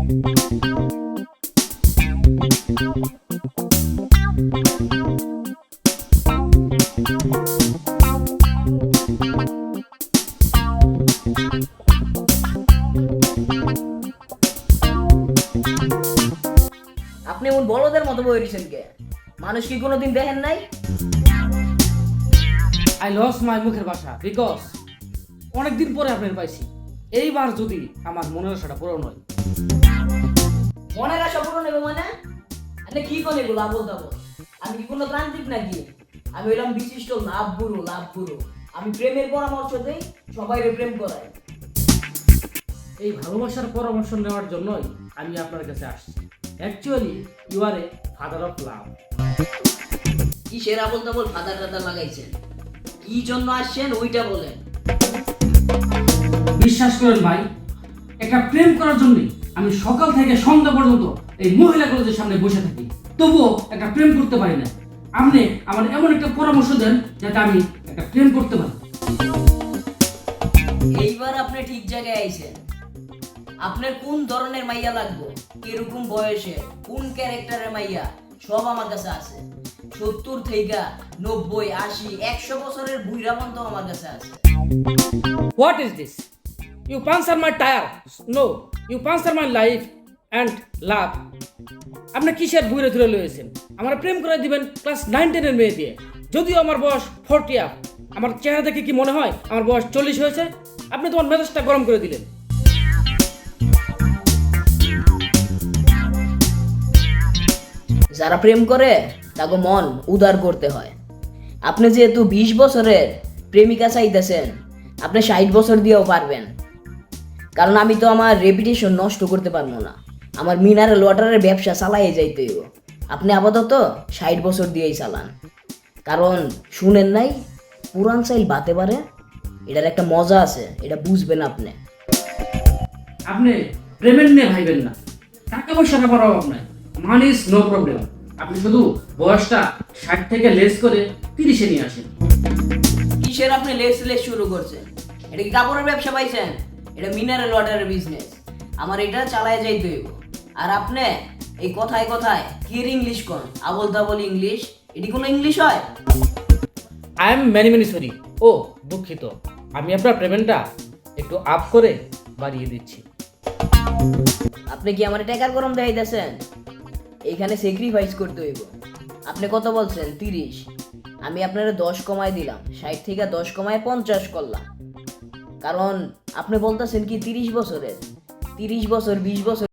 আপনি এমন বড়দের মতো বই দিচ্ছেন কে? মানুষ কি কোনোদিন দেখেন নাই? আই লস মাই মুখের ভাষা বিকজ অনেকদিন পরে আপনার পাইছি। এইবার যদি আমার মনের আশাটা পূরণ হয়। মনের আশা পূরণ হবে মানে? আপনি কি করে এগুলো আবল তাবল? আমি কি কোনো তান্ত্রিক নাকি? আমি হইলাম বিশিষ্ট লাভ গুরু। আমি প্রেমের পরামর্শ দেই, সবাইরে প্রেম করাই। এই ভালোবাসার পরামর্শ নেওয়ার জন্যই আমি আপনার কাছে আসছি। Actually you are a father of love. কিসের আবল তাবল ফাদার টাদার লাগাইছেন? কি জন্য আসছেন ওইটা বলেন। বিশ্বাস করেন ভাই, একটা প্রেম করার জন্যই আমি সকাল থেকে সন্ধ্যা পর্যন্ত এই মহিলা কলেজের সামনে বসে থাকি, তবুও একটা প্রেম করতে পারি না। আপনি আমার এমন একটা পরামর্শ দেন যাতে আমি একটা প্রেম করতে পারি। এইবার আপনি ঠিক জায়গায় আইছেন। আপনার কোন ধরনের মাইয়া লাগবে, কিরকম বয়সে, কোন ক্যারেক্টারের মাইয়া, সব আমার কাছে আছে। 70 থেকে 90, 80, 100 বছরের বুইড়া পর্যন্ত আমার কাছে আছে। What is this? You puncture my tire. No, you puncture my life and love. আপনি কিসের ঘুরে ধরে লয়েছেন? আমার প্রেম করে দিবেন ক্লাস 9-10 এর মেয়ে দিয়ে। যদিও আমার বয়স 40 আপ, আমার চেহারা দেখে কি মনে হয় আমার বয়স 40 হয়েছে? আপনি তোমার মেজাজটা গরম করে দিলেন। যারা প্রেম করে তাকে মন উদার করতে হয়। আপনি যেহেতু 20 বছরের প্রেমিকা চাইতেছেন, আপনি 60 বছর দিয়েও পারবেন। কারণ আমি তো আমার রেপুটেশন নষ্ট করতে পারবো না। আমার মিনারেল ওয়াটারের ব্যবসা চালাই যাইতে হইব। আপনি আপাতত 60 বছর দিয়েই চালান। কারণ শুনেন নাই, পুরান চাইল বাতে পারে, এটার একটা মজা আছে, এটা বুঝবেন আপনি। আপনি প্রেমের নিয়ে ভাইবেন না, টাকা পয়সার ব্যাপার অভাব নাই, মানি ইজ নো প্রবলেম। আপনি শুধু বয়সটা 60 থেকে লেস করে 30-এ নিয়ে আসেন। কিসের আপনি লেস শুরু করছেন? এটা কি কাপড়ের ব্যবসা পাইছেন? এটা মিনারেল ওয়াটারের বিজনেস। আমার এটা চালায় যাইতে হইব। আর আপনি এই কথায় কথায় কি ইংলিশ কোন আবল তাবল ইংলিশ, এটি কোনো ইংলিশ হয়? I am many sorry. ও দুঃখিত, আমি আপনার পেমেন্টটা একটু আপ করে বাড়িয়ে দিচ্ছি। আপনি কি আমার টাকার গরম দেখাইতেছেন? এইখানে স্যাক্রিফাইস করতে হইব। আপনি কত বলছেন? 30। আমি আপনারা 10 কমায় দিলাম, 60 থেকে 10 কমায় 50 করলাম। কারণ আপনি বলতেছেন কি 30 বছরের, 30 বছর 20 বছর